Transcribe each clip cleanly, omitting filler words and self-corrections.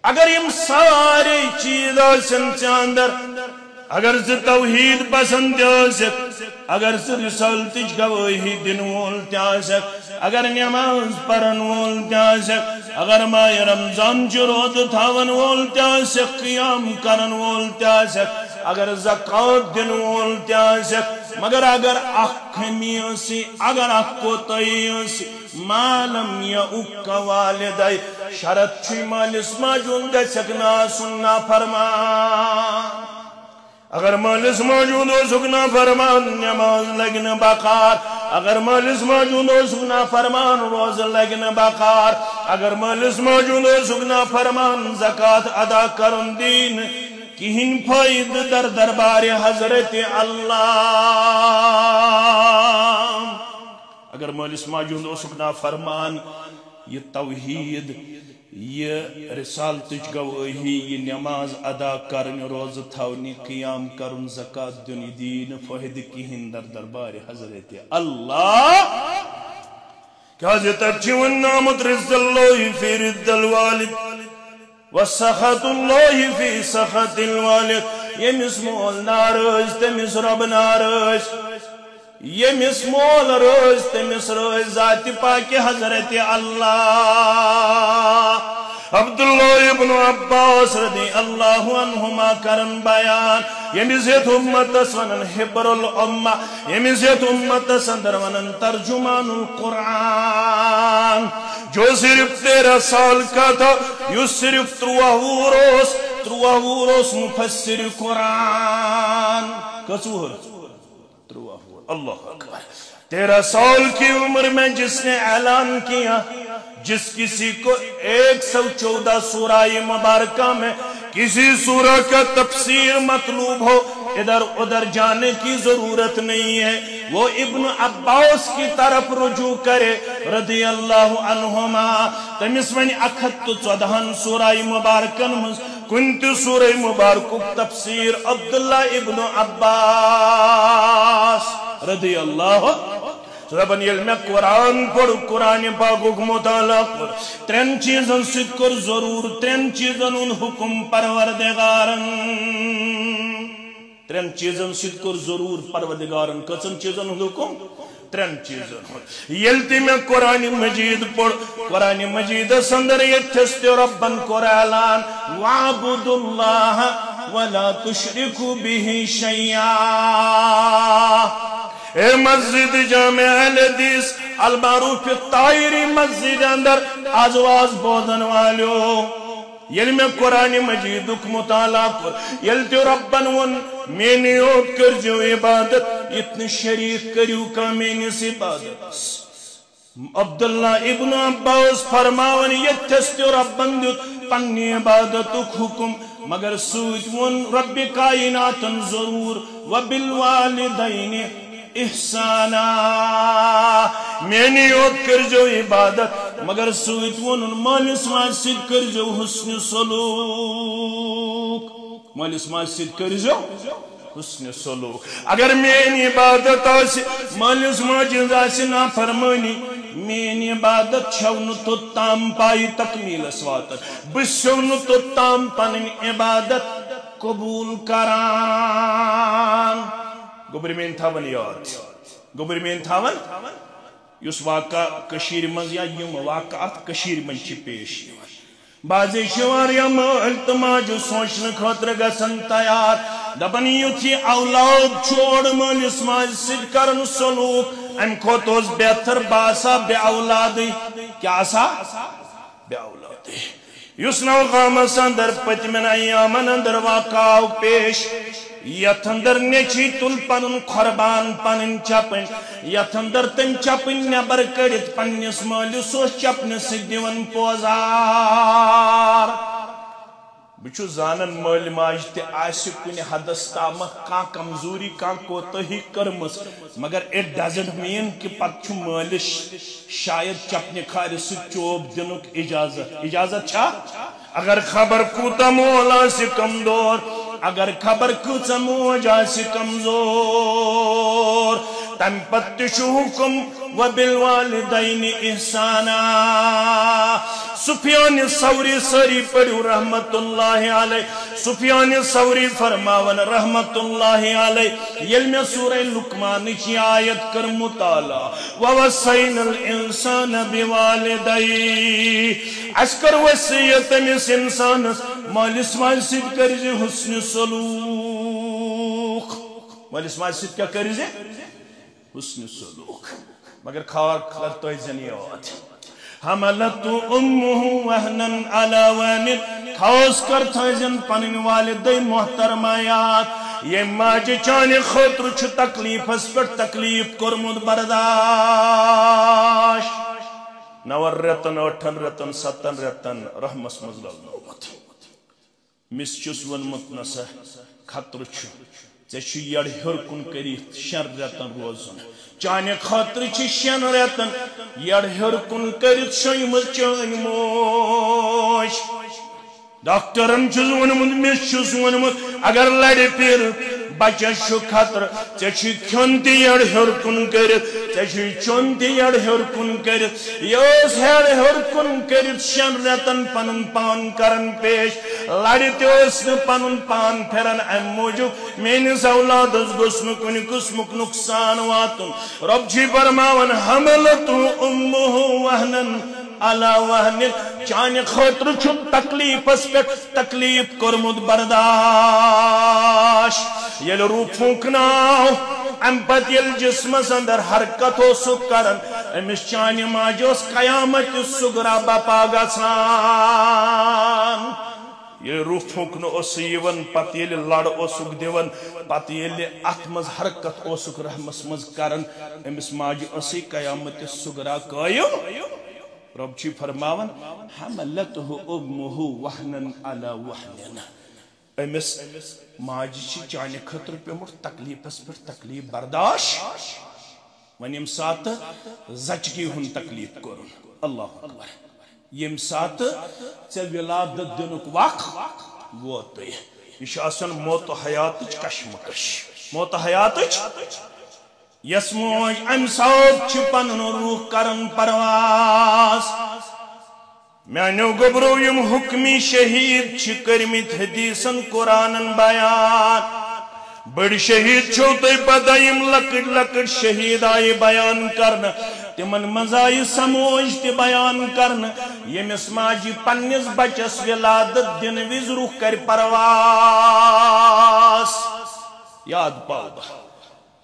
اگر یم سارے چیز اندر اگر سے توحید پسند اگر سے رسالتچ گواہی دن وول اگر نماز پرن وول اگر ماہ رمضان چ روز تھاون وول قیام کرن وول اگر زکات دن وول مگر اگر اخ خمی اگر اخ کوتاہی مالم یعق والدی شرط چھ مالس ماجون گژھکھ ناسن نافرمان اگر مالس موجود ہو نافرمان نماز لگن بقار اگر مالس موجود ہو نافرمان روز لگن بقار اگر مالس موجود ہو نافرمان زکات ادا کرن دین کہن فائد در دربار حضرت اللہ اگر مالس موجود ہو نافرمان یہ توحید یہ رسالتچ گواہی یہ نماز ادا کرن روز تھونی قیام کرن زکات دن دین فہد کہن در دربار حضرت اللہ کیا ترچیون نامت رزد اللہ فی رد الوالد وسخط اللہ فی سخط الوالد یمس مول نارج تمس رب نارج یمس مول روز تمس روز ذات پاک حضرت اللہ عبداللہ ابن عباس رضی اللہ عنہما کرن بیان یمزیت امت سنن حبر الامہ یمزیت امت سندر ونن ترجمان القرآن جو صرف 13 سال کا تھا یو صرف 3 روز مفسر قرآن کسور 3 اللہ اکبر 13 سال کی عمر میں جس نے اعلان کیا جس کسی کو 114 سورہ مبارکہ میں کسی سورہ کا تفسیر مطلوب ہو ادھر ادھر جانے کی ضرورت نہیں ہے وہ ابن عباس کی طرف رجوع کرے رضی اللہ عنہما تمس ونی 114 سورہ مبارکن مز کنت سورہ مبارک تفسیر عبداللہ ابن عباس رضی اللہ ربن یل میں قرآن پڑھ قرآن پاک مطالعہ کر 3 چیزن ست کر ضرور 3 چیزن ان حکم پروردگارن 3 چیزن ست کر ضرور پروردگارن کسن چیزن حکم 3 چیزن یلتی میں قرآن مجید پڑھ قرآن مجید سندر یتست ربن قرآن وعبد اللہ ولا تشرکو به شیئا اے مسجد جامع اہل حدیث المعروف الطاہری مسجد اندر آزواز بودن والو یل میں قرآن مجید مطالعہ کر یلتی ربن ون میں نے کر جو عبادت اتنی شریف کریو کا میں نے سی عبادت عبداللہ ابن عباس فرماون یتست ربن دیت پنی عبادت حکم مگر سوچ ون رب کائناتن ضرور وبالوالدین احسانا میں نے یوت کر جو عبادت مگر سوچ ونن مالس ماج سید کر جو حسن سلوک مالس ماج سید کر جو حسن سلوک اگر میں عبادت آسی مالس ماج آسی نافرمانی میں عبادت چھون تو تام پائی تکمیل اسواتر بسون تو تام پنن عبادت قبول کران گوبر مین تھاون یاد گوبر مین تھاون یس واقع کشیر مز یا یم واقعات کشیر من چھ پیش بازی شوار یا مال تماجو سوچن خاطر گسن تیار دبن یوتھی اولاد چھوڑ مالس ماج سد کرن سلوک ام کھوتوز بہتر باسا بے اولادی کیا سا بے اولادی یس نو غامس اندر پتمن ایامن اندر واقعاو پیش یت اندر نیچی تل پنن قربان پنن چپن یت اندر تم چپن نبر کڑت پنس مالس چپن سدیون پوزار بچو زانن مال ماج تے آسی کنی حدس تام کان کمزوری کان کوتہی کرمس مگر it doesn't mean کہ پتچو مالش شاید چپنی کھاری سے چوب دنک اجازت چھا اگر خبر کوتا مولا سے کمزور اگر خبر کوتا موجا سے کمزور تم پتشو حکم وبالوالدین احسانا سفیان ثوری سری پڑھو رحمت اللہ علیہ سفیان ثوری فرماون رحمت اللہ علیہ یل میں سورہ لقمان کی آیت کر مطالعہ ووصینا الانسان بوالدی اس کر وصیت امس انسانس مالس ماج سید کرزی حسن سلوک مالس ماج سید کیا کرزی حسن سلوک مگر خواہ کرتو زنیات حملت امه وهنا على وهن خاص کرتو زن پنن والدی محترمایات یہ ماج چانے خطر چھ تکلیف اس پر تکلیف کرمد برداشت نور رتن اٹھن رتن ستن رتن رحمس مزلل نومت مس چس ونمت نسا خطر چھ ژے یڑ ہر کن کریت شن رتن روزن چانے خطر چھ شن رتن یڑ ہر کن کریت شیمت چان موش ڈاکٹرن چھس ونمت مس چھس ونمت اگر لڑ پھر بچس چھ خطر ژے کھیون تہ یڑ ہر کن کرت ژے چون تہ یڑ ہر کن کرت یس ہر ہر کن کرت شن رتن پنن پان کرن پیش لڑ تس پن پان پھرن ام موجود میس اولادس گوس کن قسمک نقصان واتن رب چھ فرماون حملت امه وهنا على وهن چانہ خاطر چھ تکلیفس پہ تکلیف کرمت برداشت یل روح پھونکناو ام پت یل جسمس اندر حرکت ہو سک کرن امس چانہ ماجہ اس قیامت سگرا بپا گژھان یہ روح پھونکن اس یون پت یل لڑ اوسک دیون پت یل ات مز حرکت اوسک رحمس مز کرن امس ماجہ اسی قیامت سگرا قائم رب چھ فرماون حملته امه وهنا على وهن امس ماج چھ چانہ خطر پیمٹ تکلیفس پر تکلیف برداشت ون یم سات زچگی ہن تکلیف کرن اللہ اکبر یم سات ژے ولادت دنک وقت ووت یہ آسان موت و حیات کشمکش موت و حیات یس موج ام سات پنن روح کرن پرواز میانو گبرو یم حکمی شہید کرمت حدیثن قرآنن بیان بڑ شہید چھو تی پتہ یم لکٹ لکٹ شہید آئی بیان کرن تمن مزائی سموج تی بیان کرن یمس ماجی پنس بچس ولادت دن وز روح کر پرواز یاد پاؤ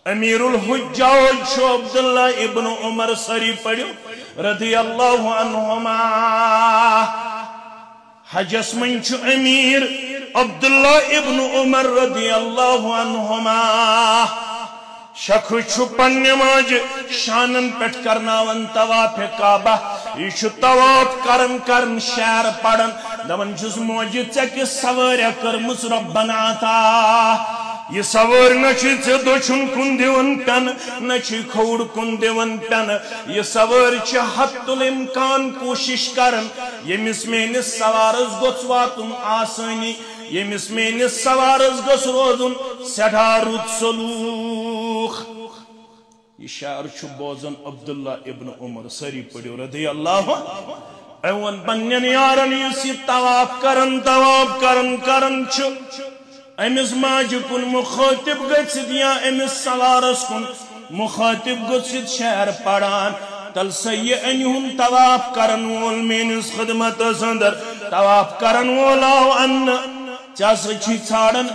امیر الحجاج شو عبداللہ ابن عمر سری پڑھو رضی اللہ عنہما حجس من چھ امیر عبداللہ ابن عمر رضی اللہ عنہما شخ چھ پنہ ماج شانن پٹ کرناون طواف کعبہ یہ چھ طواف کرن شعر پڑن دپان چھس موج ژے کس سواریا کرمس ربنا عطا یہ سوار نچی ژے دچھن کن دیون پن نچی کھوڑ کن دیون پن یہ سوار چھ حت الامکان کوشش کرن یمس میانس سوارس گوژھ واتن آسانی یمس میانس سوارس گوژھ روزن سٹھا رُت سلوک یہ شعر چھ بوزن عبداللہ ابن عمر سری پڑھو رضی اللہ ایون پنن یارن یس یہ طواف کرن چھ امس ماج کن مخاطب گژھت یا امس سوارس کن مخاطب گژھت شعر پڑان تل سی انہن طواف کرن وول میانس خدمتس اندر طواف کرن وول آو ان ژٕ چھی ژھانڈان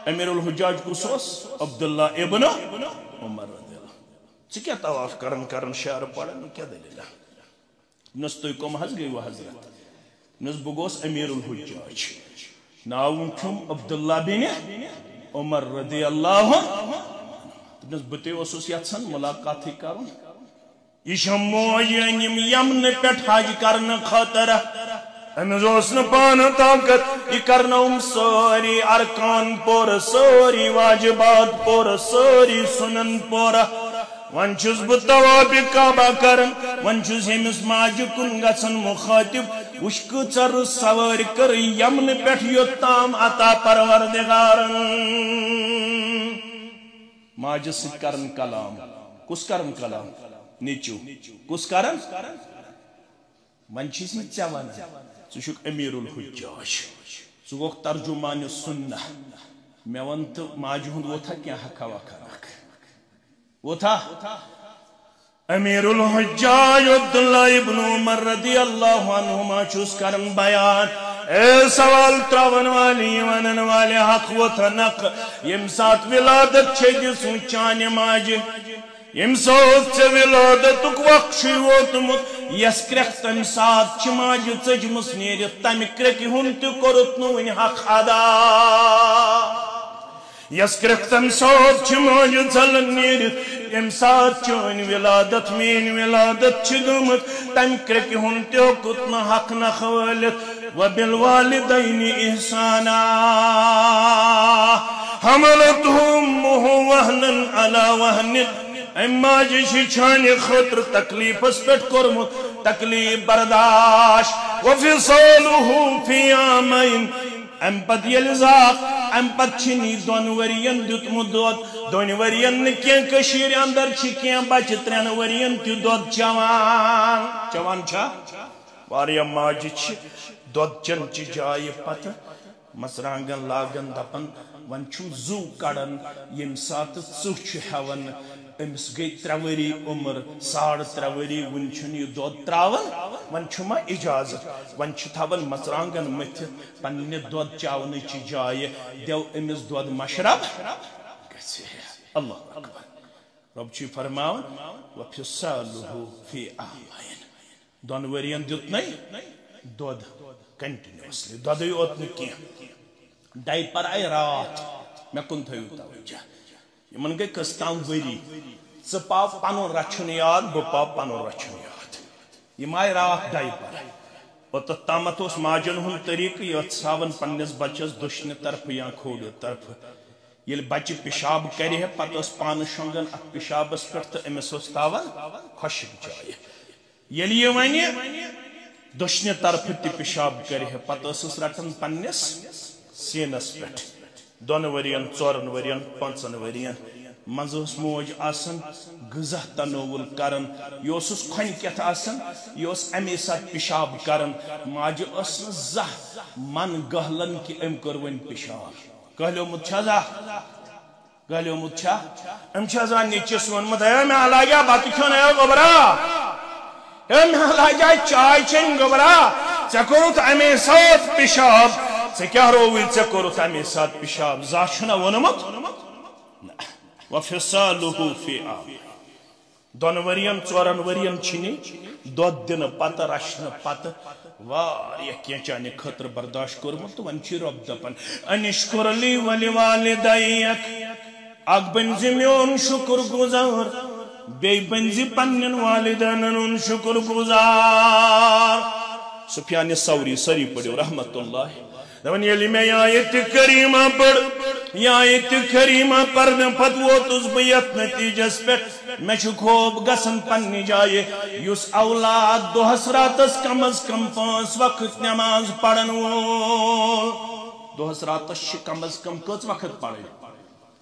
امیر الحجاج کس اوس عبداللہ ابن عمر رضی اللہ ژٕ کیٛاہ طواف کرن شعر پڑان کیٛاہ دلیلہ نس تُہۍ کم حظ گٔیوٕ حضرت نس بہ گوس امیر الحجاج ناو چھم عبداللہ بن عمر رضی اللہ نس بہ اوسس یژھان ملاقات کرن یہ چھ موج انم یمن پٮ۪ٹھ حج کرن خاطر امس اوس نہٕ پانہٕ طاقت یہ کرنوم سٲری ارکان پورٕ سٲری واجبات پورٕ سٲری سنن پورٕ ون چھس بہ طواف کعبہ کرن ون چھس یمس ماج کن گژھن مخاطب وش کۭژر سوار کر یمن پٮ۪ٹھ یوٚتام عطا پروردگارن ماجہ سۭتۍ کرن کلام کس کرن کلام نیچو کس کرن من چیز یہ ژے ونان ژٕ چھُکھ امیر الحجاج ژٕ گوکھ ترجمان سنہ مے ون تو ماجہ ہند ووتھا کینٛہہ حقا وقا رکھ ووتھا امیر الحجاج عبداللہ ابن عمر رضی اللہ عنہما چھس کرن بیان اے سوال تراون والی ونن والے حق ووتھا نق یم سات ولادت چھے دسوں چانہ ماجہ یم سات ژے ولادتک وقت چھ ووتمت یس کرکھ تم سات چھ ماجہ ژجمس نیرتھ تمہ کرکہ ہند تہ کورت نہ ون حق ادا یس کرکھ تم سات چھ ماجہ ژلن نیرتھ یم سات چون ولادت مین ولادت چھ گمت تم کرکہ ہند تہ ہیوکت نہ حق نہ خوالت وبالوالدین احسانا حملته امه وهنا على وهن اما جی چھانہ خاطر تکلیفس پہ کورمت تکلیف برداشت وفصاله فی عامین ام پت یل زاق ام پت چھنی دون ورین دیتمت دود دون ورین کین کشیر اندر چھ کین بچ ترین ورین تی دود چوان چوان چھا واریا ماجی چھ دود چن چھ جائے پتہ مسرانگن لاگن دپن ون چھم زو کڑن یم سات ژوہ چھ ہیون امس گئی 3 وری عمر 3.5 وری ون چھن یہ دود تراون ون چھما اجازت ون چھ تھاون مسرانگن متھ پنہ دود چاون چھ جائے دیو امس دود مشرب گژھِ اللہ اکبر رب چھ فرماون وفصاله فی عامین 2 ورین دیت نہیں دود کنٹینیوسلی دودی اوت نہ کینٛہہ ڈائپر آئی رات میں کن تھیو توجہ یمن گئی کستان وری ژٕ پاو پنن رچھن یاد بہ پاو پنن رچھن یاد یم آئی رات ڈائپر اوتت تامت اس ماجن ہند طریقہ یتھ ساون پنس بچس دشنہ طرف یا کھوڑ طرف یل بچہ پیشاب کرے پتہ اس پان شونگن ات پیشابس پہ تو امس اس تاون خشک جائے یل یہ ونہ دشنہ طرف تہ پیشاب کرے پتہ اس رٹن پنس سینس پہ 2 ورین 4 ورین 5 ورین مز موج آسن غذا تنوول کرن یہ کھن کت آسن یہ امی سات پیشاب کرن ماجہ اس زہ من گہلن کہ ام کر ون پیشاب گہلیومت چھا زہ گہلیومت چھا ام چھا زہ نیچس ونمت ہے میں لاگیا بات کھیون ہے گوبرا ہے میں لاگیا چائے چین گوبرا ژے کوٚرُتھ امی سات پیشاب ژے کیا رووی ژے کوٚرُتھ امی سات پیشاب زہ چھُنا ووٚنمُت وفصاله فی عامین 2 ورین 4 ورین چھنی دود دن پتہ رچھن پتہ واریاہ کینٛہہ چانہ خاطر برداشت کورمت ون چھ رب دپان انشکر لی ولوالدیک اگ بنزِ میون شکر گزار بی بنزِ پنن والدین ہُنٛد شکر گزار سفیان ثوری سری پڑھو رحمت اللہ دپان ییٚلہِ مےٚ آیت کریمہ پڑھ یا آیت کریمہ پرنہ پت ووتس بہ یتھ نتیجس پہ مے چھ خوب گژھان پننہ جائے یس اولاد دۄہس راتس کم از کم 5 وقت نماز پرن وول دۄہس راتس چھ کم از کم کٔژ وقت پرن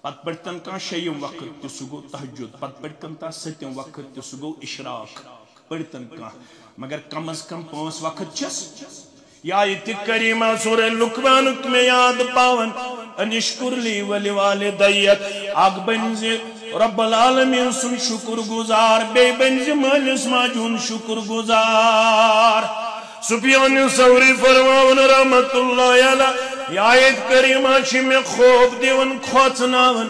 پت پڑتن کان 6 وقت تہ سہ گو تہجد پت پڑتن تا 7 وقت تہ سہ گو اشراق پڑتن کان مگر کم از کم 5 وقت چھس یا آیت کریمہ سورہ لقمانک میں یاد پاون انشکر لی ولوالدیک اگ بنزِ رب العالمین سن شکر گزار بے بنزِ مالس ماجہ ہُنٛد شکر گزار سفیان ثوری فرماون رحمت اللہ علیہ یہ آیت کریمہ چھ میں خوب دیون کھوژناون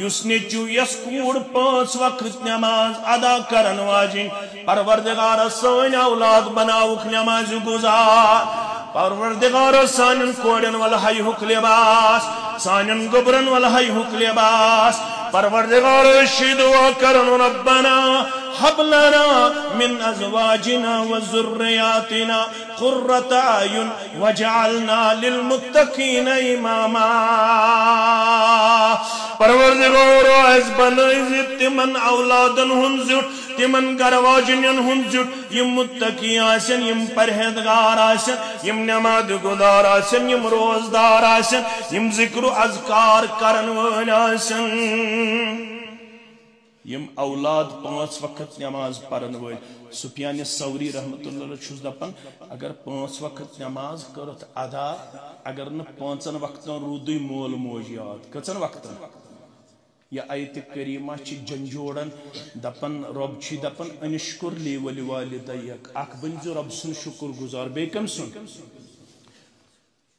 یس نیچو یس کوڑ 5 وقت نماز ادا کرن واجن پروردگار سن اولاد بناوک نماز گزار پروردگار سانن کوڑن ولہی حک لباس سانن گبرن ولہی حک لباس پروردگار شی دعا کرن ربنا حب لنا من ازواجنا وذریاتنا قرۃ اعین وجعلنا للمتقین اماما پروردگار از بنائز تمن اولادن ہن زٹ تمن گرواجنین ہن زٹ یم متقی آسن یم پرہیزگار آسن یم نماز گزار آسن یم روزدار آسن یم ذکر و اذکار کرن وول آسن یم اولاد 5 وقت نماز پرن ول سفیان ثوری رحمۃ اللہ علیہ چھس دپان اگر 5 وقت نماز کرت ادا اگر نہ 5 وقتن رودی مول موج یاد کچن وقتن یا آیت کریمہ چھ جنجوڑن دپن رب چھ دپن انشکر لی ولی والدیک اک بنزو رب سن شکر گزار بے کم سن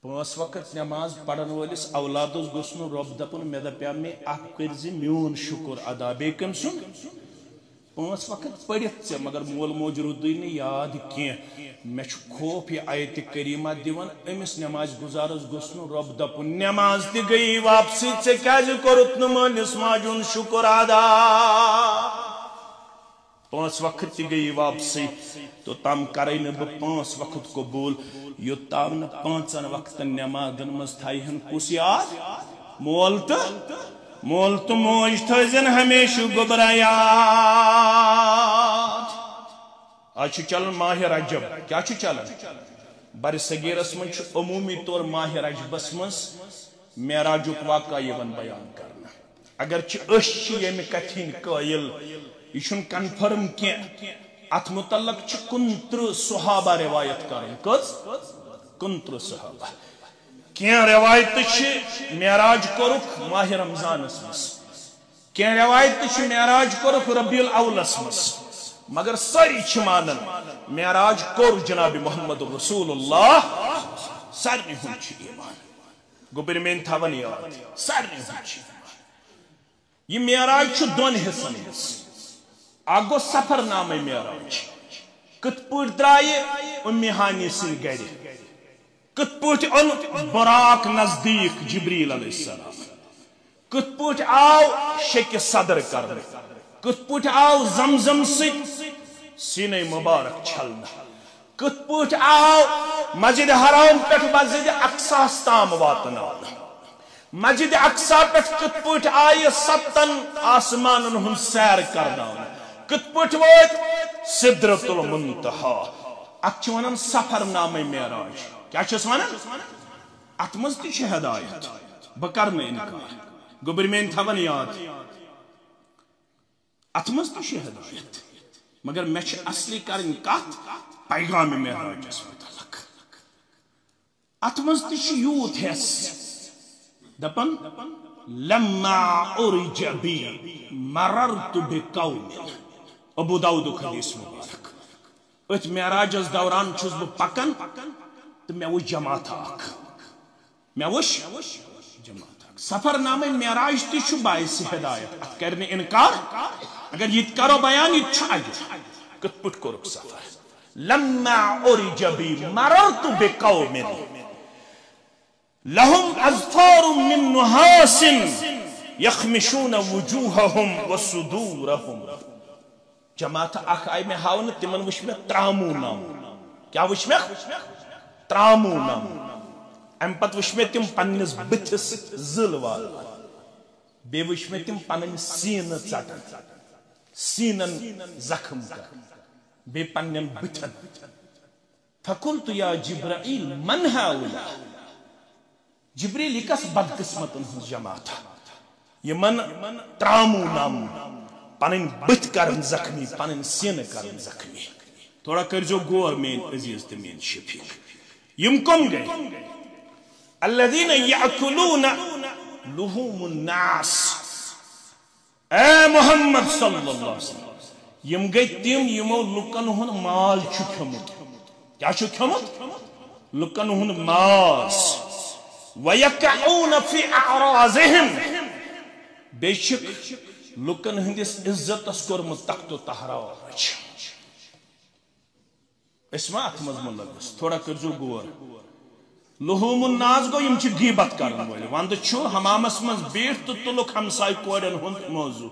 5 وقت نماز پڑھن ولس اولادس گوس نو رب دپن مے دپیا میں اک کرزِ میون شکر ادا بے کم سن 5 وقت پڑھت ژے مگر مول موج رودی نہ یاد کینہ مے چھ خوف یہ آیت کریمہ دیون امس نماز گزارس گوس نو رب دپن نماز تہ گئی واپسی ژے کیاز کرت نہ مانس ماجن شکر ادا 5 وقت تہ گئی واپسی تو تم کرے نہ بہ 5 وقت قبول یوتام نہ 5 وقتن نمازن مز تھائہن کس یاد مول تو موج تھزن ہمیشہ گبرا یاد آج چلن ماہ رجب کیا چلن بر صغیرس من عمومی طور ماہ رجبس مز معراجک واقعہ یوان بیان کرنا اگرچہ أسۍ چھِ ییٚمہِ کتھِ ہٕنٛدۍ قٲیل یہ چھُنہٕ کنفرم کینٛہہ اتھ متعلق چھِ 29 صحابہ روایت کرن کٔژ 29 صحابہ کینٛہہ روایت چھِ معراج کوٚرُکھ ماہ رمضانس مز کینٛہہ روایت چھِ معراج کوٚرُکھ ربیع الاولس مز مگر ساری چھ مانن معراج کوٚر جناب محمد رسول اللہ سارنٕے ہُنٛد چھُ ایمان گوٚبٕرۍ میٲنۍ تھاوان یاد سارنٕے ہُنٛد چھُ ایمان یہ معراج چھُ 2 حصن منٛز اکھ گوٚو سفر نامے معراج کِتھ پٲٹھۍ درٛایہِ اُمہِ ہانی سٕنٛدۍ گرِ کِتھ پٲٹھۍ اوٚن براق نزدیٖک جبریل علیہ السلام کِتھ پٲٹھۍ آو شیٚکہِ صدر کرنہٕ کِتھ پٲٹھۍ آو زمزم سۭتۍ سیٖنَے مُبارک چھلنہٕ کِتھ پٲٹھۍ آو مسجد حرام پٮ۪ٹھ مسجد اقصاہس تام واتناونہٕ مسجد اقصا پٮ۪ٹھ کِتھ پٲٹھۍ آیہِ 7 آسمانن ہُنٛد سیر کرناونہٕ کِتھ پٲٹھۍ وٲتۍ سدرۃ المنتہا اتھ چھِ ونان سفر نامے معراج کیا چھس ونان اتھ منٛز تہِ چھِ ہدایت بہٕ کرٕ نہٕ انکار گوٚبٕرۍ میٲنۍ تھاوان یاد اتھ منٛز تہِ چھِ ہدایت مگر مےٚ چھِ اصلی کرٕنۍ کتھ پیغام معراجس متعلق اتھ منٛز تہِ چھِ یوٗت حص دپن لما عرج بی مررت بقوم ابو داؤدُک حدیث مبارک اتھ معراجس دوران چھُس بہٕ پکان تو مےٚ وٕچھ جماعت اکھ جماعت اکھ سفر نامے معراج تہِ چھُ باعث ہدایت اتھ کرِ نہٕ انکار اگر یہ کرو بیان یہ چھُ اجر کِتھ پٲٹھۍ کوٚرُکھ سفر لما عرج بی مررت بقوم لهم اظفار من نحاس يخمشون وجوههم وصدورهم جماعت اخ آئی میں ہاون تمن وچ میں ترامو نام کیا وچ میں ترامو نام ام پت وچ میں تم پننس بتھس زل وال بے وچ میں تم پنن سین ژٹن سینن زخم کر بے پنن بتھن فقلت یا جبرائیل من هؤلاء جبریل کس بدقسمتن ہز جماعت یمن ترامو نام پنن بت کرن زخمی پنن سین کرن زخمی تھوڑا کرجو غور مین عزیز تو مین شفیق یم کم گئے الذین یاکلون لحوم الناس اے محمد صلی اللہ علیہ وسلم یم گئے تم یمو لکن ہن مال چھُ کھیومت کیا چھُ کھیومت لکن ہن ماس وَيَقَعُونَ فِي أَعْرَاضِهِمْ بیشک لکن ہندس عزتس کورمت تخت و تہراج اسما اتھ مز ملوث تھوڑا کرجو غور لحوم الناس گو یم چھ غیبت کرن وول وند چھو حمامس مز بیٹھ تو تلک ہمسائے کوڑن ہند موضوع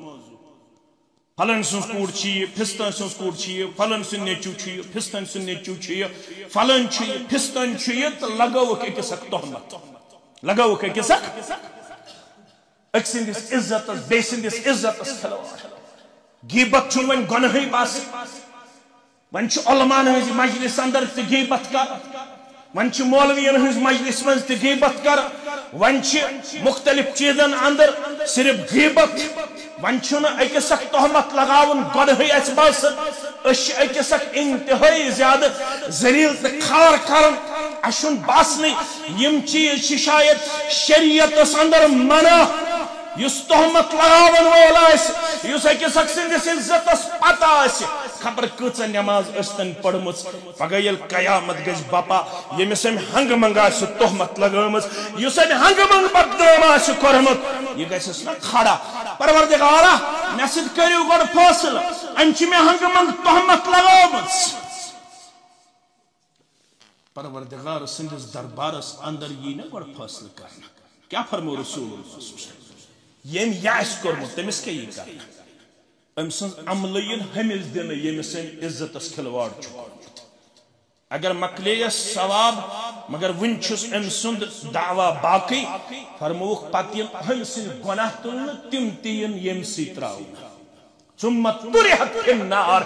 فلن سن کوڑ چھ پھستن سن کوڑ چھ فلن سن نیچو چھ پھستن سن نیچو چھ فلن چھ پھستن چھ تو لگو کہ سک تہمت لگو کہ کسک اک سندس عزت بے سندس عزت کھلواڑ غیبت چھن ون گناہی باس ون چھ علماء ہنز مجلس اندر تہ غیبت کر ون مولوین ہز مجلس من غیبت کر ون مختلف چیزن اندر صرف غیبت ون اکس اک تہمت لگاون گۄڈٕے اَسہِ باسان أسۍ چھِ أکِس اک انتہائی زیادہ ذلیل تہٕ کھار کران اَسہِ چھُنہٕ باسنٕے یِم چیز چھِ شاید شریعتس اندر منع یُس تہمت لگاون وول آسہِ یُس أکِس اک سٕنٛدِس عزتس پتہ آسہِ خبر کۭژاہ نٮ۪ماز ٲسۍتن پٔرمٕژ پگاہ ییٚلہِ قیامت گژھِ بپا ییٚمِس أمۍ ہنگہٕ منٛگہٕ آسہِ تہمت لگٲمٕژ یُس أمۍ ہنگہٕ منٛگہٕ بدنام آسہِ کوٚرمُت یہِ گژھٮ۪س نا کھڑا پروردگارا مےٚ سۭتۍ کٔرِو گۄڈٕ فٲصلہٕ أمۍ چھِ مےٚ ہنگہٕ منٛگہٕ تہمت لگٲمٕژ پروردگار سٕنٛدِس دربارس اندر یی نا گۄڈٕ فٲصلہٕ کرنہٕ کیٛاہ فرمو رسول اللہ ییٚمۍ یہِ آسہِ کوٚرمُت تٔمِس کیٛاہ یی کرنہٕ أمۍ سٕنٛز عملہٕ یِن ہمِس دِنہٕ ییٚمِس أمۍ عزتس کھلواڑ چھُ کوٚرمُت اگر مکلیس ثواب مگر وُنہِ چھُس أمۍ سُنٛد دعوا باقٕے فرمووُکھ پتہٕ یِن أمۍ سٕنٛدۍ گۄناہ تُلنہٕ تِم تہِ یِن ییٚمہِ سۭتۍ ترٛاونہٕ ثُمَّ طُرِحَتْ فِي النَّارِ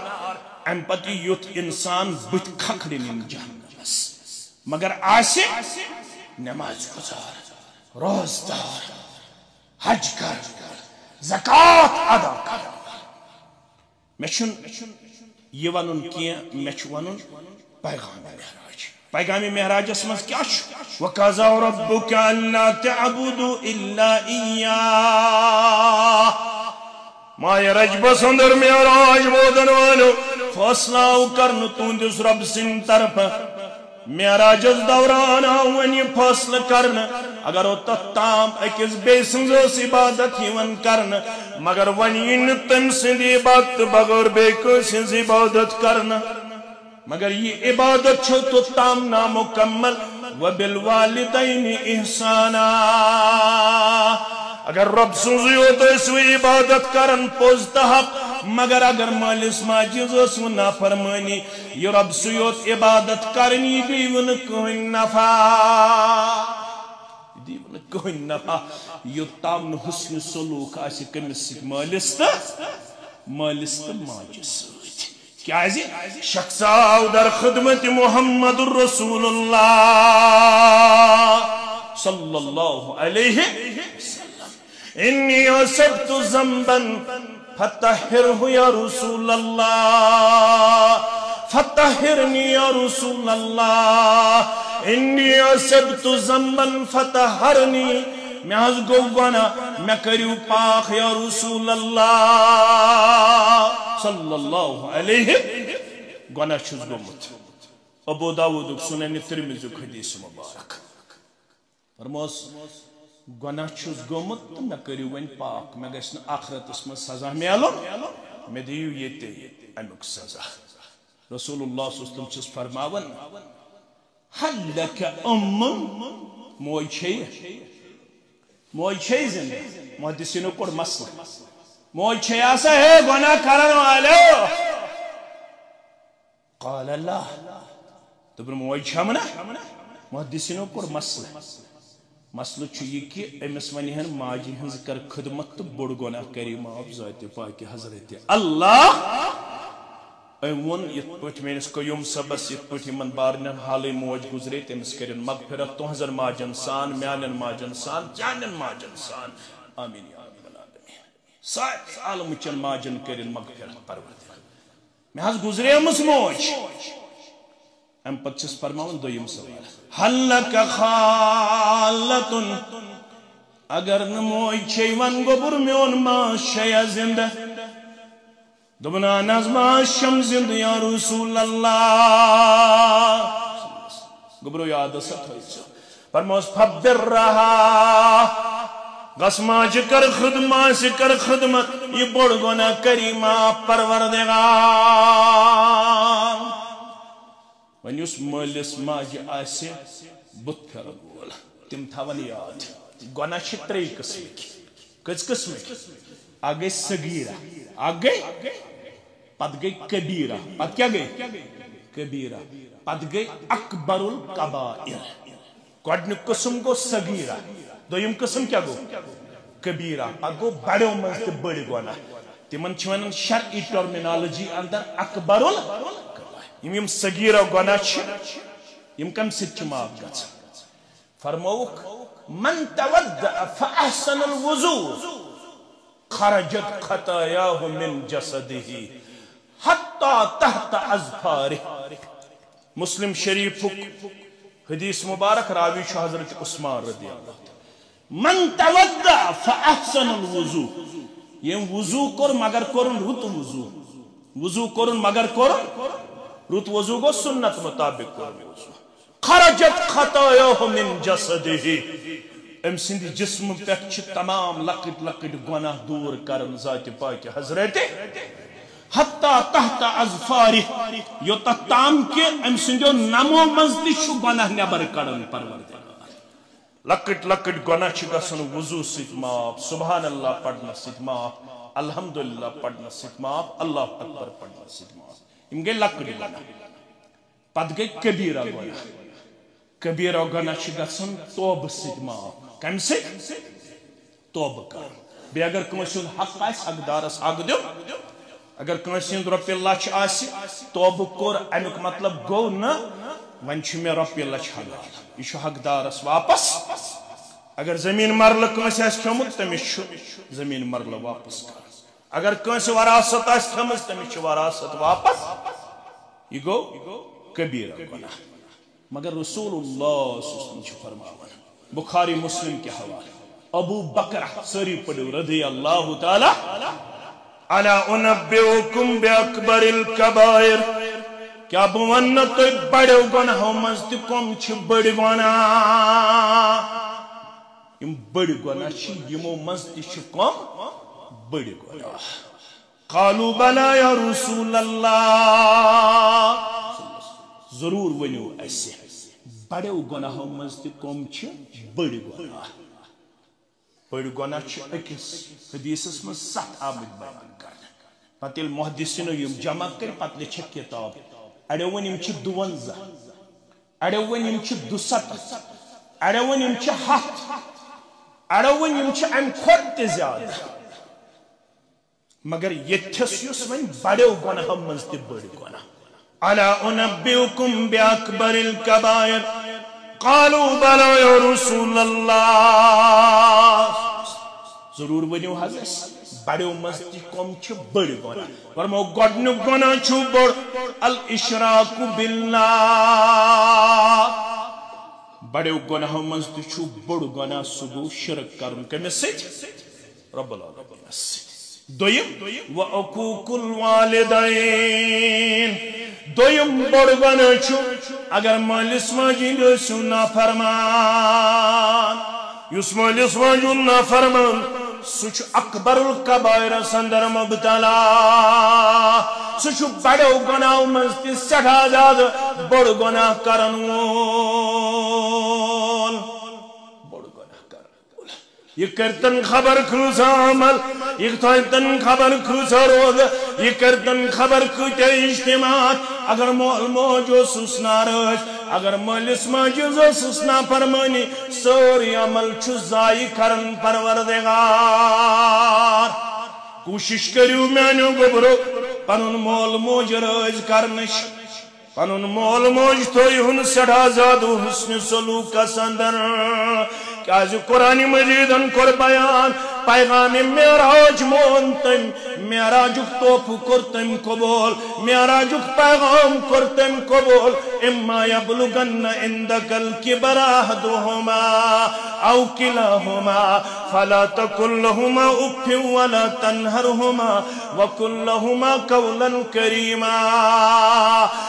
اَمہِ پتہٕ یی یُتھ اِنسان بٕتھِ کھکھرِنۍ یِن جہنمس مگر آسہِ نماز گزار روزدار حج کر زکات ادا کر مےٚ چھُنہٕ یہِ وَنُن کینٛہہ مےٚ چھُ وَنُن پیغام معراج پیغام معراجس منٛز کیٛاہ چھُ وَقَضَىٰ رَبُّكَ أَلَّا تَعْبُدُوا إِلَّا إِيَّاهُ ماہِ رجبس اندر معراج بودن والو فٲصلہٕ آو کرنہٕ تُہنٛدِس رۄب سٕنٛدِ طرفہٕ معراجس دوران آو وۄنۍ یہِ فٲصلہٕ کرنہٕ اگر اوٚتتھ تام أکِس بیٚیہِ سٕنٛز ٲس عبادت یِوان کرنہٕ مگر وۄنۍ یی نہٕ تٔمۍ سٕنٛدِ عبادتہٕ بغٲر بیٚیہِ کٲنٛسہِ ہٕنٛز عبادت کرنہٕ مگر یہِ عبادت چھو توٚتام نامُکمل وَبِالْوَالِدَيْنِ إِحْسَانًا اگر رب سٕنٛزٕے یوت ٲسِو عبادت کران پوٚز تہٕ حق مگر اگر مٲلِس ماجہِ ہٕنٛز ٲسوٕ نافرمٲنی یہِ رب سٕے یوت عبادت کرنی یہِ دیٖوٕ نہٕ کٕہٕنۍ نفع یہِ دیٖوٕ نہٕ کٕہٕنۍ نفع یوٚتام نہٕ حُسنہِ سلوٗک آسہِ کٔمِس سۭتۍ مٲلِس تہٕ ماجہِ سۭتۍ کیٛازِ شخص آو در خدمت محمد الرسول اللہ صلی اللہ علیہ وسلم انی اصبت ذنبا فطہرہ یا رسول اللہ فطہرنی یا رسول اللہ انی اصبت ذنبا فطہرنی میں حض گو گناہ میں کریو پاک یا رسول اللہ صلی اللہ علیہ گناہ چھس گومت ابو داود سنن ترمذی حدیث مبارک فرموس گناہ چھس گومت تو میں کریو ون پاک میں گژھن آخرتس من سزا میلن میں دیو یتے امیک سزا رسول اللہ صلی اللہ علیہ وسلم چھس فرماون حل لک موج چھے زندہ محدثینو کوڑ مسئلہ موج چھے آسا ہے گناہ کرن والو قال اللہ دبر موج چھا منا محدثینو کوڑ مسئلہ چھو یہ کہ امس ونیہن ماجی ہنز کر خدمت تو بڑ گناہ کری معاف ذات پاک حضرت اللہ ون یت پٹ میس قیوم صبس یت پٹ من بارنن حال موج گزرے تمس کرن مغفرت تہذر ماجن سان میانن ماجن سان جانن ماجن سان آمین یا رب العالمین سارے عالم چن ماجن کرن مغفرت پروردگار میں حض گزرے امس موج ام پت چھس فرماون دویم سوال حل لک خالت اگر نموج چھے ون گبر میون ما شیا زندہ دبنا نظمہ شم زند یا رسول اللہ گبرو یاد ست ہوئی فرموس فبر رہا غسما کر خدمت یہ بڑ گناہ کریمہ پروردگار ون اس مالس ماجہ آسے بت پھر گول تم تھاون یاد گناہ چھ ترے قسم آگ گئی صغیرہ آگ گئی پت گئی کبیرہ پت کیا گئی کبیرہ پت گئی اکبر القبائر گوڑنک قسم گو صغیرہ دویم قسم کیا گو کبیرہ پت گو بڑو منز بڑی گناہ تمن چھوانن شرعی ٹرمینالوجی اندر اکبر القبائر یم صغیرہ گناہ چھ یم کم سچ معاف گژھان فرموک من تودع فاحسن الوضوء خرجت خطاياه من جسده حتى تحت اظفاره مسلم شریف حدیث مبارک راوی چھ حضرت عثمان رضی اللہ من تودع فاحسن الوضوء یم وضو کور مگر کورن رت وضو کورن مگر کورن رت وضو گو سنت مطابق کورن وضو خرجت خطاياه من جسده ام سند جسم پہ تمام لکٹ لکٹ گناہ دور کرن ذات پاک حضرت حتی تحت اظفارہ یوتا تام کے ام سندو نمو مزدی چھ گناہ نبر کرن پروردگار لکٹ لکٹ گناہ چھ گسن وضو سیت معاف سبحان اللہ پڑھنا سیت معاف الحمدللہ پڑھنا سیت معاف اللہ اکبر پڑھنا سیت معاف ام گئی لکٹ گناہ پت گئی کبیرہ گناہ کبیرہ گناہ چھ گسن توب سیت معاف کم سے توبہ کر بی اگر کنسی حق آس حق دارس حق دیو اگر کنسی رپی لچ آسی توبہ کور امیک مطلب گو نا ون چھ میں رپی لچ حلال یہ حق دارس واپس اگر زمین مرل کنسی آس کھمت تمس زمین مرل واپس کر اگر کنسی وراثت آس کھمت تمس وراثت واپس یہ گو کبیرہ گناہ مگر رسول اللہ صلی اللہ علیہ وسلم فرماون بخاری مسلم کے حوالے ابو بکر سری پڑھو رضی اللہ تعالی الا انبئکم باکبر الکبائر کیا بون تو بڑو گناہوں مز تہ کم چھ بڑ گناہ یم بڑ گناہ چھ یمو مز تہ چھ کم بڑ گناہ قالوا بلا یا رسول اللہ ضرور ونیو ایسے بڑو گناہوں مز تہ کم چھ بڑ گناہ بڑ گناہ چھ اکس حدیثس مز 7 آمد بیان کرنا پتہ یل محدثینو یم جمع کر پتہ لچھک کتاب اڑیو ون یم چھ 52 اڑیو ون یم چھ 62 اڑیو ون یم چھ 7 اڑیو ون یم چھ ام کھوت تہ زیادہ مگر یتھس یس ون بڑو گناہوں مز تہ بڑ گناہ الا انبئکم باکبر الکبائر قالوا بلا یا رسول اللہ ضرور ونیو حضرت بڑو مز تہ کم چھ بڑ گناہ فرمو گۄڈنیُک گناہ چھ بڑ الاشراک باللہ بڑو گناہوں مز تہ چھ بڑ گناہ سہ گو شرک کرن کمس سۭتۍ رب العالمین سۭتۍ دویم وعقوق الوالدین دویم بڑ گناہ چھ اگر مالس ماجی گژھِو نافرمان یس مالس ماجی نافرمان سہ چھ اکبر الکبائر اندر مبتلا سہ چھ بڑو گناہوں مز تہ سٹھاہ زیادہ بڑ گناہ کرن وول یہ کرتن خبر کھوسا عمل یہ تھوتن خبر کھوسا روز یہ کرتن خبر کھوتے اجتماعات اگر مول موج اوسس ناراض اگر مالس ماجہ اوسس نافرمانی سوری عمل چھ ضائع کرن پروردگار کوشش کریو میانیو گوبرو پنن مول موج راض کرنش پنن مول موج تھوہن سٹھاہ زیادہ حسن سلوکس اندر کیاز قرآن مجیدن کور بیان پیغام معراج مون تم معراجک توفہ کور تم قبول معراجک پیغام کور تم قبول اما یبلغن عندک الکبر احدہما او کلاہما فلا تقل لهما اف ولا تنہرہما وقل لهما قولا کریما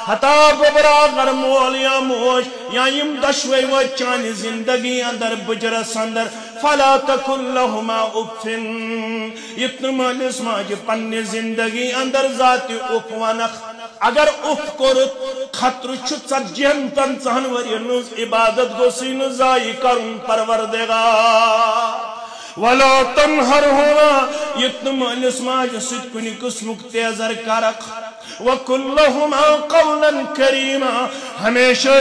حتا گبرا اگر مول یا موج یا یم دشوئی و چانی زندگی اندر بجرس اندر فلا تقل لهما اف اتنا مالس ماجہ پنی زندگی اندر ذاتی اف ونخ اگر اف کرت خطر چھ ژتجیہن 50 ورین عبادت گوسین ضائع کرن پروردگار ولا تنہرہما اتنا مالس ماجہ ست کنی قسمک تیزر کرک وقل لهما قولا کریما ہمیشہ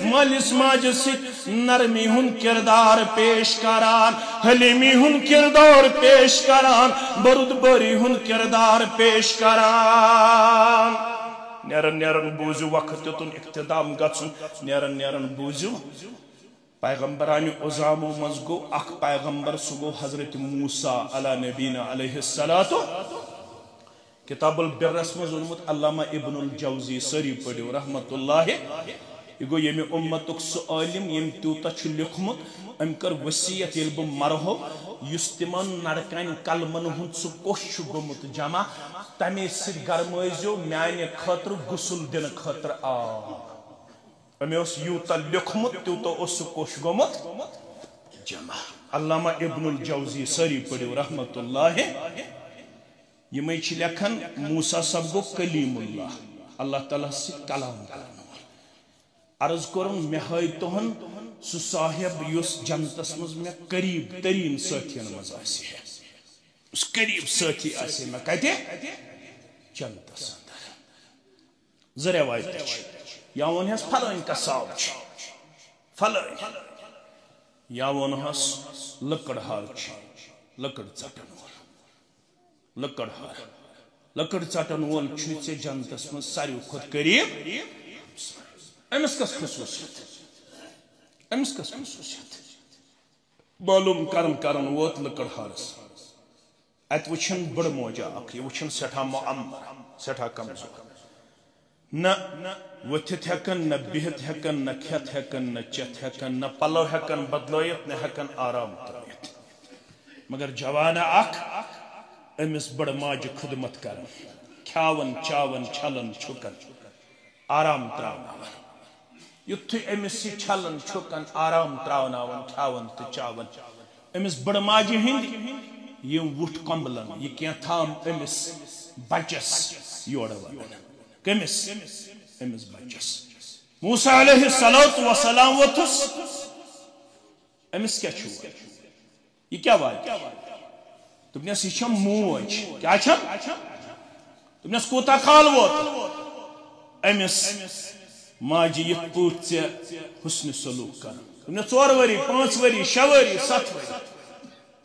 مالس ماجہ ست نرمی ہن کردار پیش کران حلیمی ہن کردار پیش کران بردباری ہن کردار پیش کران نیرن بوزو وقت تن اقتدام گژھن نیرن بوزو پیغمبران عظامو مز گو اخ پیغمبر سہ گو حضرت موسیٰ علی نبینا علیہ الصلاۃ کتاب البرس مز اونمت علامہ ابن الجوزی سری پڑھو رحمت اللہ یہ گو یمی امتک سہ عالم یم تیوتہ چھ لیکھمت ام کر وصیت یل بہ مرہو یس تمن نڑکن کلمن ہند سہ کوش چھ گومت جمع تمے سۭتۍ گرمٲیزیو میانہ خٲطرٕ غسل دنہٕ خٲطرٕ آب أمۍ اوس یوٗتاہ لیوکھمُت تیوٗتاہ اوس سُہ کوٚش گوٚمُت جمع علامہ ابن الجوزی سٲری پٔرِو رحمت اللہ یِمے چھِ لیکھان موسیٰ صٲب گوٚو کلیم اللہ اللہ تعالیٰ سۭتۍ کلام کرن وول عرض کوٚرُن مےٚ ہٲے تُہُنٛد سُہ صاحب یُس جنتس منٛز مےٚ قریٖب تریٖن سٲتھین منٛز آسہِ ہے اس قریٖب سٲتھی آسہِ مےٚ کتہِ جنتس اندر زٕ رٮ۪وایتہٕ چھِ یا ونہس فلٲنۍ قصاب چھ فلٲنۍ یا ونہس لکڑہار چھ لکڑ ژٹن وول لکڑہار لکڑ ژٹن وول چھ ژے جنتس منٛز ساروی کھۄتہٕ قریٖب أمس کس خصوصیت أمس کس خصوصیت معلوم کرن ووت لکڑہارس ات وچھن بڑ موجہ اخ یہ وچھن سٹھا معمر سٹھا کمزور نہ وتھت ہیکن نہ بہت ہیکن نہ کھیت ہیکن نہ چت ہیکن نہ پلو ہیکن بدلویت نہ ہیکن آرام ترٲیِتھ مگر جوانہ اخ امس بڑ ماجہ خدمت کرن کھیاون چاون چھلن چھکن آرام تراوناون یتھے امس یہ چھلن چھکن آرام تراوناون کھیاون تو چاون امس بڑ ماجہ ہند یم وٹھ کمبلن یہ کیا تھام امس بچس یور ون کمس امس بچس موسیٰ علیہ الصلوۃ والسلام وتھس امس کیا چھو یہ کیا وات دوپنس یہ چھم موج کیا چھم دوپنس کوتا کال ووت امس ماجہ یہ پوت ژے حسن سلوک کر دوپنس 4 ؤری 5 ؤری 6 ؤری 7 ؤری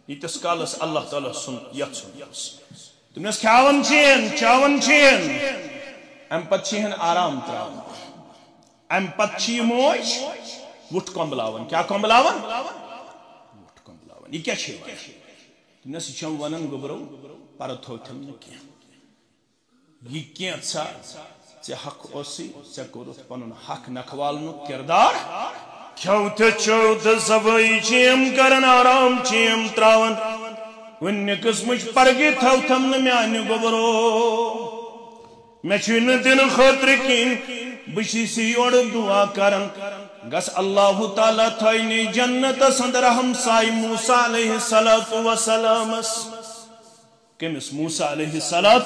یتس کالس اللہ تعالیٰ سن یت سن دوپنس کھیاون چین چاون چین ام پت چھ آرام تراون ام پت چھ موج وٹھ کمبلاون کیا کمبلاون وٹھ کمبلاون یہ کیا چھ دوپنس یہ چھم ونن گوبرو پر تھوتھم نہ کینٛہہ یہ کینٛژھا ژے حق اوسی ژے کوٚرُتھ پنُن حق نکھوالنُک کردار کھیو تہ چو تہ صفٲیی چھِ یِم کران آرام چھِ یِم تراون کُنہِ قٕسمٕچ پرگی تھوتھم نہ میانہِ گوبرو میں چھن دن خاطر کین بشی یور دعا کرن گس اللہ تعالیٰ تھائنی جنت اندر ہمسائی موسیٰ علیہ السلام کمس موسیٰ علیہ السلام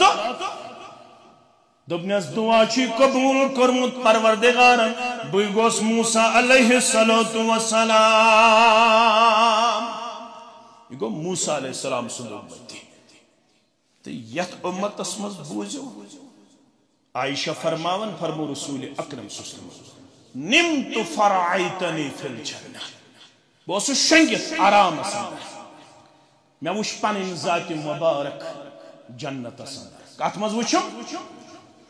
دبنس دعا چھی قبول کرمت پروردگارن بی گوس موسیٰ علیہ السلام یہ گو موسیٰ علیہ السلام سن امتی تو یت امت اسمز بوزو عائشہ فرماون فرمو رسول اکرم صلی اللہ علیہ وسلم نمت فرعیتنی فی الجنہ بوسو شنگت آرام سندر میں وش پنن ذات مبارک جنت سندر کات مز وچم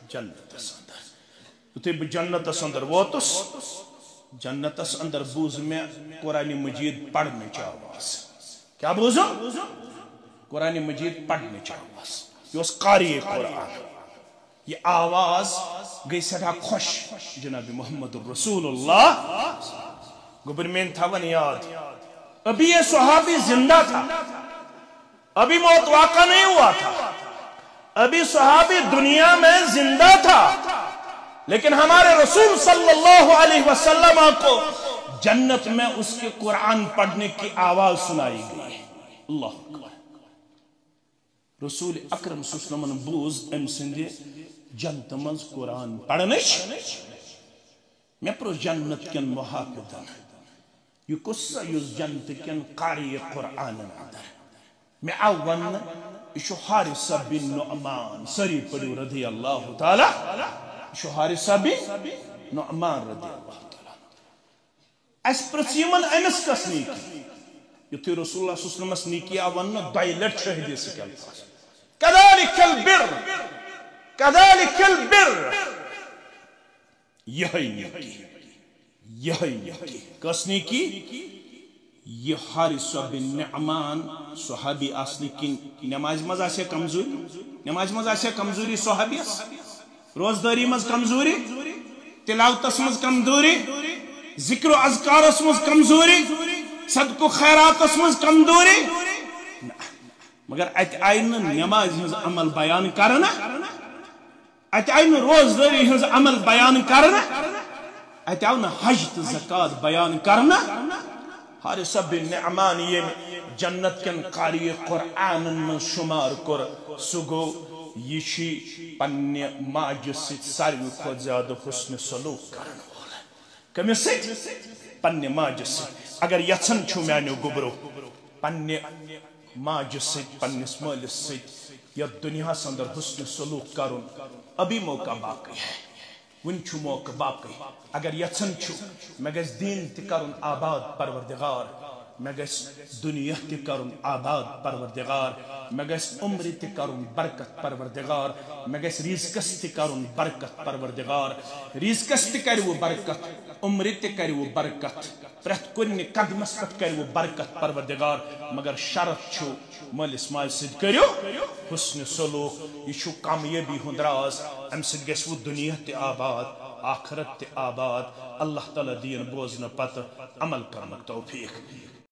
جنت سندر تو جنت سندر ووتس جنت اندر بوز میں قرآن مجید پڑھنے آواز کیا بوزو قرآن مجید پڑھنے آواز یہ اس قاری قرآن یہ آواز گئی سٹھا خوش جناب محمد رسول اللہ گبرمین تھا ون یاد ابھی یہ صحابی زندہ تھا ابھی موت واقع نہیں ہوا تھا ابھی صحابی دنیا میں زندہ تھا لیکن ہمارے رسول صلی اللہ علیہ وسلم کو جنت میں اس کے قرآن پڑھنے کی آواز سنائی گئی اللہ اکبر رسول اکرم صلی اللہ علیہ وسلم بوز ام سندے جنت منز قرآن پڑھنش میں پرو جنت کن محافظن یہ قصہ یس جنت کن قاری قرآن اندر میں اون یہ حارثہ بن نعمان سری پڑھو رضی اللہ تعالی یہ حارثہ بن نعمان رضی اللہ تعالی اس پرسیمن امس کس نیکی یہ تھی رسول اللہ صلی اللہ علیہ وسلم نیکی اون دائی لٹ شہدی سکل کذالک البر كذلك البر یہی کس نیکی یہ حارث بن نعمان صحابی اصلی کن نماز مز آسیا کمزوری صحابی روزداری مز کمزوری تلاوتس مز کمزوری ذکر و اذکارس مز کمزوری صدق و خیراتس مز کمزوری مگر ات آئی نماز ہز عمل بیان کرنا ات آئی روزداری ہز عمل بیان کرنا ات آو حج تو زکات بیان کرنا حارث بن نعمان یم جنت کن قاری قرآن من شمار کر سہ گو یہ پنہ ماجہ ست ساروی کھت زیادہ حسن سلوک کرن وول کمس ست پنہ ماجہ ست اگر یژھان چھو میانیو گبرو پنہ ماجہ ست پنس مالس ست یتھ دنیا اندر حسن سلوک کرن ابھی موقع باقی ہے ون چھو موقع باقی اگر یژھان چھو میں گژھِ دین تہ کرن آباد پروردگار میں گژھِ دنیا تہ کرن آباد پروردگار میں گژھِ عمر تہ کرن برکت پروردگار میں گژھِ رزقس تہ کرن برکت پروردگار رزقس تہ کر وہ برکت عمر تہ کر وہ برکت پرت کن قدمس پہ کر وہ برکت پروردگار مگر شرط چھو مالس ماج ست کرو حسن سلوک یہ کامیابی ہند راز ام ست گژھِ وہ دنیا تہ آباد آخرت تہ آباد اللہ تعالی دین بوزن پتہ عمل کرنک توفیق